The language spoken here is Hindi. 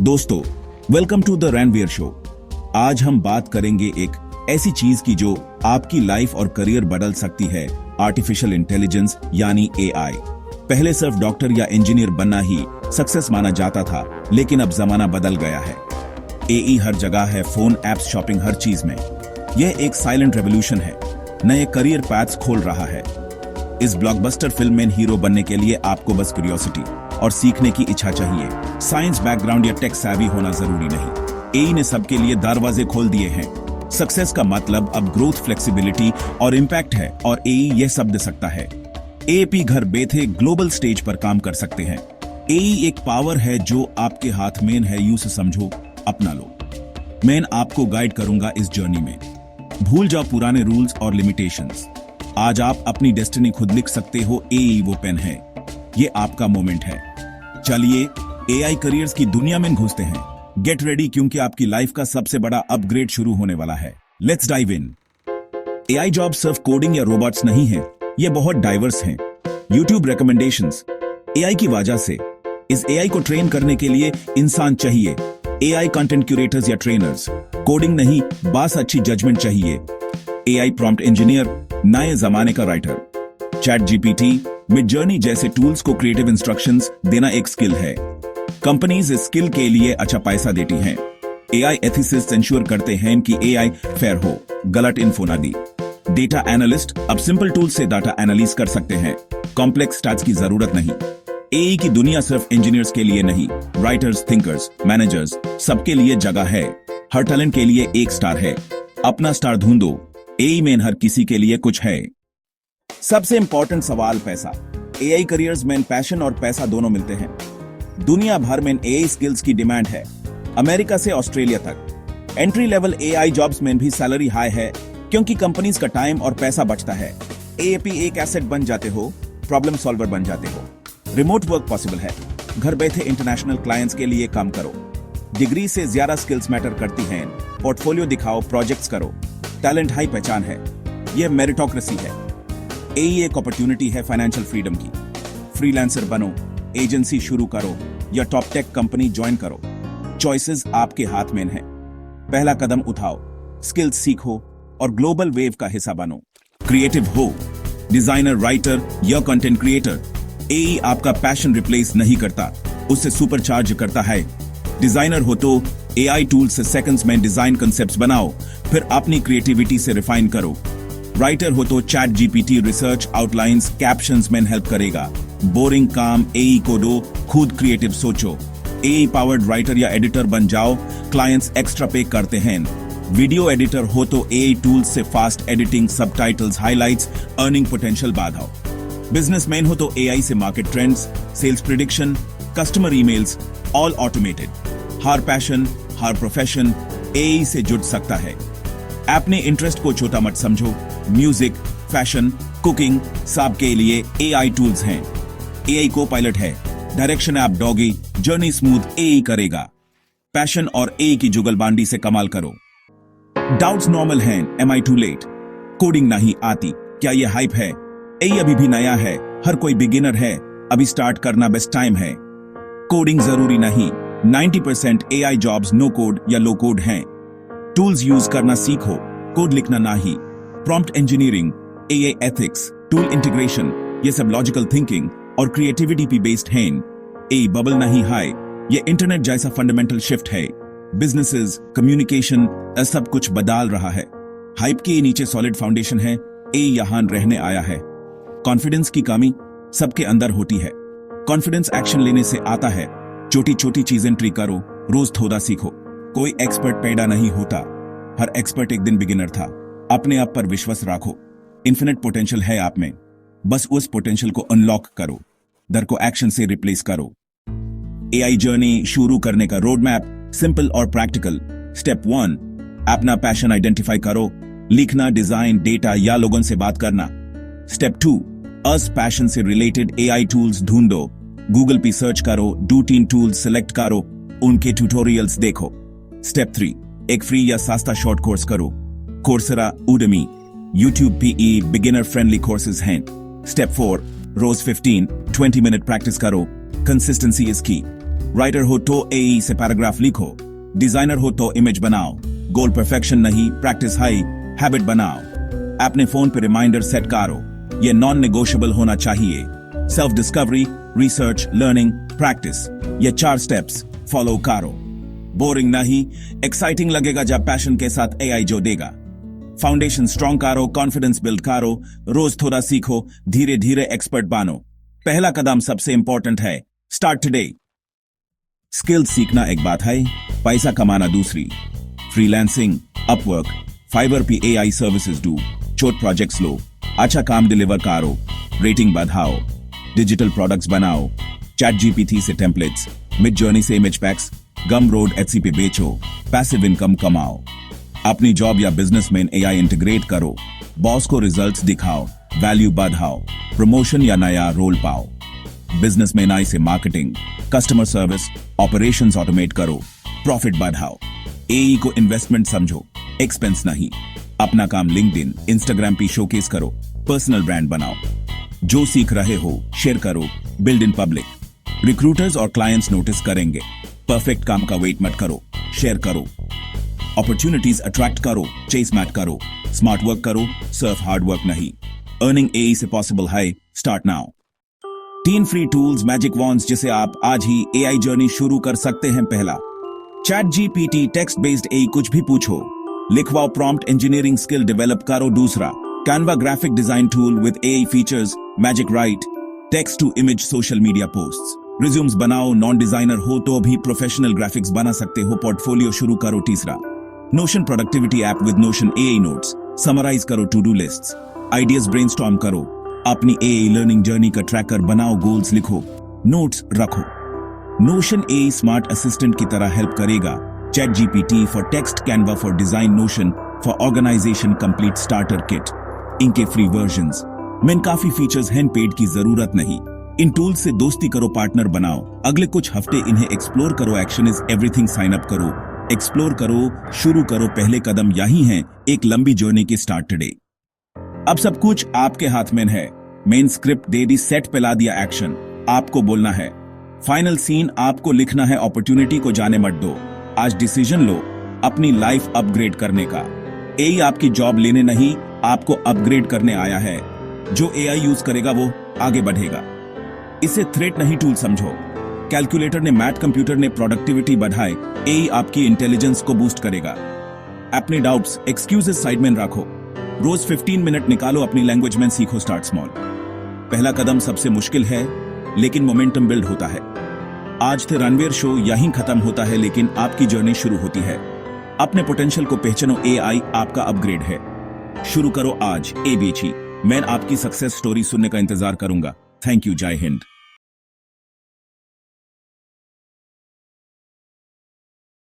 दोस्तों, welcome to the Ranveer show. आज हम बात करेंगे एक ऐसी चीज की जो आपकी लाइफ और करियर बदल सकती है, आर्टिफिशियल इंटेलिजेंस यानी एआई। पहले सिर्फ डॉक्टर या इंजीनियर बनना ही सक्सेस माना जाता था, लेकिन अब जमाना बदल गया है। एआई हर जगह है, फोन, एप्स, शॉपिंग, हर चीज में। यह एक साइलेंट रेवोल्यूशन है, नए करियर पाथ्स खोल रहा है। इस ब्लॉकबस्टर फिल्म में हीरो बनने के लिए आपको बस क्यूरियोसिटी और सीखने की इच्छा चाहिए। साइंस बैकग्राउंड या टेक सैवी होना जरूरी नहीं। एआई ने सबके लिए दरवाजे खोल दिए हैं। सक्सेस का मतलब अब ग्रोथ, फ्लेक्सिबिलिटी और इंपैक्ट है, और एआई यह सब दे सकता है। एएपी घर बैठे ग्लोबल स्टेज पर काम कर सकते हैं। एआई एक पावर है जो आपके हाथ में है, यूं से समझो, अपना लो। मैं आपको गाइड करूंगा इस जर्नी में। भूल जाओ पुराने रूल्स और लिमिटेशंस। आज आप अपनी डेस्टिनी खुद लिख सकते हो। एआई वो पेन है, ये आपका मोमेंट है। चलिए एआई करियर्स की दुनिया में घुसते हैं। गेट रेडी, क्योंकि आपकी लाइफ का सबसे बड़ा अपग्रेड शुरू होने वाला है। Let's dive in. AI job सिर्फ कोडिंग या रोबोट्स नहीं है, ये बहुत डाइवर्स हैं। यूट्यूब रिकमेंडेशंस, एआई की वजह से इस एआई को ट्रेन करने के लिए इंसान चाहिए। एआई कंटेंट क्यूरेटर्स या ट्रेनर्स। कोडिंग नहीं, बस अच्छी जजमेंट चाहिए। एआई प्रॉम्प्ट इंजीनियर, नए जमाने का राइटर। चैट जीपीटी, मिडजर्नी जैसे टूल्स को क्रिएटिव इंस्ट्रक्शंस देना एक स्किल है। कंपनीज इस स्किल के लिए अच्छा पैसा देती हैं। एआई एथिसिस्ट इंश्योर करते हैं कि एआई फेयर हो, गलत इन्फो ना दी। डेटा एनालिस्ट अब सिंपल टूल से डाटा एनालिस कर सकते हैं, कॉम्प्लेक्स स्टैट्स की जरूरत नहीं। एआई की दुनिया सिर्फ इंजीनियर्स के लिए नहीं, राइटर्स, थिंकर्स, मैनेजर्स, सबके लिए जगह है। हर टैलेंट के लिए एक स्टार है, अपना स्टार ढूंढो। एआई में हर किसी के लिए कुछ है। सबसे इंपॉर्टेंट सवाल, पैसा। एआई करियर्स में पैशन और पैसा दोनों मिलते हैं। दुनिया भर में एआई स्किल्स की डिमांड है, अमेरिका से ऑस्ट्रेलिया तक। एंट्री लेवल एआई जॉब्स में भी सैलरी हाई है, क्योंकि कंपनीज का टाइम और पैसा बचता है। एएपी एक एसेट बन जाते हो, प्रॉब्लम सॉल्वर बन जाते हो। रिमोट वर्क पॉसिबल है, घर बैठे इंटरनेशनल क्लाइंट्स के लिए काम करो। डिग्री से ज्यादा स्किल्स मैटर करती हैं। पोर्टफोलियो दिखाओ, प्रोजेक्ट्स करो। टैलेंट हाई पहचान है, यह मेरिटोक्रेसी है। एआई एक अपॉर्चुनिटी है फाइनेंशियल फ्रीडम की। फ्रीलांसर बनो, एजेंसी शुरू करो या टॉप टेक कंपनी ज्वाइन करो। चॉइसेस आपके हाथ में है। पहला कदम उठाओ, स्किल्स सीखो और ग्लोबल वेव का हिस्सा बनो। क्रिएटिव हो, डिजाइनर, राइटर या कंटेंट क्रिएटर, एआई आपका पैशन रिप्लेस नहीं करता, उससे सुपरचार्ज करता है। डिजाइनर हो तो एआई टूल से सेकंड्स में डिजाइन कॉन्सेप्ट्स बनाओ, फिर अपनी क्रिएटिविटी से रिफाइन करो। राइटर हो तो chat GPT research, outlines, captions में हेल्प करेगा। बोरिंग काम एआई को दो, खुद क्रिएटिव सोचो। एआई पावर्ड राइटर या एडिटर बन जाओ, क्लाइंट्स एक्स्ट्रा पे करते हैं। वीडियो एडिटर हो तो एआई टूल्स से fast editing, subtitles, highlights, earning potential बढ़ाओ। बिजनेसमैन हो तो एआई से market trends, sales prediction, customer emails, all automated. हर पैशन, हर प्रोफेशन एआई से जुड़ सकता है। अपने इंटरेस्ट को छोटा मत समझो। म्यूजिक, फैशन, कुकिंग, सब के लिए एआई टूल्स हैं। एआई को पायलट है, डायरेक्शन आप दोगे, जर्नी स्मूथ एआई करेगा। पैशन और एआई की जुगलबांडी से कमाल करो। डाउट्स नॉर्मल हैं, am I too late? Coding नहीं आती, क्या ये हाइप है? एआई अभी भी नया है, हर कोई बिगिनर है, अभी स्टार्ट करना बेस्ट टाइम है। कोडिंग जरूरी नहीं, 90% एआई जॉब्स नो कोड या लो कोड हैं। टूल्स यूज करना सीखो, कोड लिखना नहीं। Prompt engineering, AI ethics, tool integration, ये सब लॉजिकल थिंकिंग और क्रिएटिविटी पे बेस्ड हैं। एआई बबल नहीं है, ये इंटरनेट जैसा फंडामेंटल शिफ्ट है। बिजनेसेस, कम्युनिकेशन, सब कुछ बदल रहा है। हाइप के नीचे सॉलिड फाउंडेशन है। एआई यहां रहने आया है। कॉन्फिडेंस की कमी सबके अंदर होती है। कॉन्फिडेंस एक्शन लेने से आता है। छोटी छोटी चीजें ट्री करो, रोज थोड़ा सीखो। कोई एक्सपर्ट पैदा नहीं होता, हर एक्सपर्ट एक दिन बिगिनर था। अपने आप पर विश्वास रखो, इन्फिनिट पोटेंशियल है आप में, बस उस पोटेंशियल को अनलॉक करो, डर को एक्शन से रिप्लेस करो। एआई जर्नी शुरू करने का रोड मैप सिंपल और प्रैक्टिकल। स्टेप 1, अपना पैशन आइडेंटिफाई करो, लिखना, डिजाइन, डेटा या लोगों से बात करना। स्टेप 2, अस पैशन से रिलेटेड एआई टूल्स ढूंढो। गूगल पे सर्च करो, 2-3 टूल्स सिलेक्ट करो, उनके ट्यूटोरियल्स देखो। स्टेप 3, एक फ्री या सस्ता शॉर्ट कोर्स करो। कोर्सेरा, उडमी, यूट्यूब पीई बिगिनर फ्रेंडली कोर्सेज हैं। स्टेप 4, रोज 15-20 मिनट प्रैक्टिस करो। Consistency is key. राइटर हो तो एई से पैराग्राफ लिखो, डिजाइनर हो तो इमेज बनाओ, गोल परफेक्शन नहीं प्रैक्टिस हाई, हैबिट बनाओ। अपने फोन पे रिमाइंडर सेट करो, ये नॉन नेगोशिएबल होना चाहिए। Self discovery, research, learning, practice, ये 4 स्टेप्स फॉलो करो। बोरिंग नहीं, एक्साइटिंग लगेगा जब पैशन के साथ एआई जोड़ेगा। फाउंडेशन स्ट्रॉन्ग करो, कॉन्फिडेंस बिल्ड करो, रोज थोड़ा सीखो, धीरे धीरे एक्सपर्ट बनो। पहला कदम सबसे इंपॉर्टेंट है, स्टार्ट टुडे। स्किल्स सीखना एक बात है, पैसा कमाना दूसरी। फ्रीलांसिंग, अपवर्क, फाइवर पे एआई सर्विसेज डू, छोट प्रोजेक्ट्स लो, अच्छा काम डिलीवर करो, रेटिंग बढ़ाओ, डिजिटल प्रोडक्ट्स बनाओ, चैट जीपीटी से टेम्पलेट्स, मिड जर्नी से इमेज पैक्स, गम रोड एटसी पे बेचो, पैसिव इनकम कमाओ। अपनी जॉब या बिजनेस में एआई इंटीग्रेट करो, बॉस को रिजल्ट्स दिखाओ, वैल्यू बढ़ाओ, प्रमोशन या नया रोल पाओ। बिजनेस में एआई से marketing, customer service, operations automate करो, प्रॉफिट बढ़ाओ। एआई को इन्वेस्टमेंट समझो, एक्सपेंस नहीं। अपना काम लिंक्डइन, इंस्टाग्राम पे शोकेस करो, पर्सनल ब्रांड बनाओ। जो सीख रहे हो शेयर करो, बिल्ड इन पब्लिक। रिक्रूटर्स और क्लाइंट्स नोटिस करेंगे। परफेक्ट काम का वेट मत करो, शेयर करो। अपॉर्चुनिटीज अट्रैक्ट करो, चेस मैट करो, स्मार्ट वर्क करो, सिर्फ हार्ड वर्क नहीं। अर्निंग एआई से पॉसिबल है, start now. 3 free tools, magic wands जिसे आप आज ही एआई जर्नी शुरू कर सकते हैं। पहला, chat GPT text based AI, कुछ भी पूछो, लिखवाओ प्रॉम्प्ट, इंजीनियरिंग स्किल डेवलप करो। दूसरा, Canva graphic design tool with AI features, magic write, text to image social media posts, resumes बनाओ, नॉन डिजाइनर हो तो भी प्रोफेशनल ग्राफिक्स बना सकते हो, पोर्टफोलियो शुरू करो। तीसरा, Notion productivity app with Notion AI notes, summarise करो to do lists, ideas brainstorm करो, अपनी एआई लर्निंग जर्नी का ट्रैकर बनाओ, गोल्स लिखो, नोट्स रखो। नोशन एआई स्मार्ट असिस्टेंट की तरह हेल्प करेगा। ChatGPT for text, Canva for design, Notion for organisation complete starter kit. इनके फ्री वर्जन्स में काफी फीचर्स हैं, पेड की जरूरत नहीं। इन टूल्स से दोस्ती करो, पार्टनर बनाओ। अगले कुछ हफ्ते इन्हें एक्सप्लोर करो। Action is everything, sign up करो, एक्सप्लोर करो, शुरू करो। पहले कदम यही हैं, एक लंबी जर्नी के स्टार्ट टुडे। अब सब कुछ आपके हाथ में है। मेन स्क्रिप्ट दे दी, सेट पे ला दिया, एक्शन आपको बोलना है, फाइनल सीन आपको लिखना है। अपॉर्चुनिटी को जाने मत दो, आज डिसीजन लो अपनी लाइफ अपग्रेड करने का। एआई आपकी जॉब लेने नहीं, आपको अपग्रेड करने आया है। जो एआई यूज करेगा वो आगे बढ़ेगा। इसे थ्रेट नहीं, टूल समझो। कैलकुलेटर ने, मैथ कंप्यूटर ने प्रोडक्टिविटी बढ़ाए, एआई आपकी इंटेलिजेंस को बूस्ट करेगा। अपने डाउट्स, एक्सक्यूजेस साइड में रखो। रोज 15 मिनट निकालो, अपनी लैंग्वेज में सीखो, स्टार्ट स्मॉल। पहला कदम सबसे मुश्किल है, लेकिन मोमेंटम बिल्ड होता है। आज से रणवीर शो यहीं खत्म होता है, लेकिन आपकी जर्नी शुरू होती है। अपने पोटेंशियल को पहचानो, एआई आपका अपग्रेड है। शुरू करो आज, एबीसी। मैं आपकी सक्सेस स्टोरी सुनने का इंतजार करूंगा। थैंक यू, जय हिंद।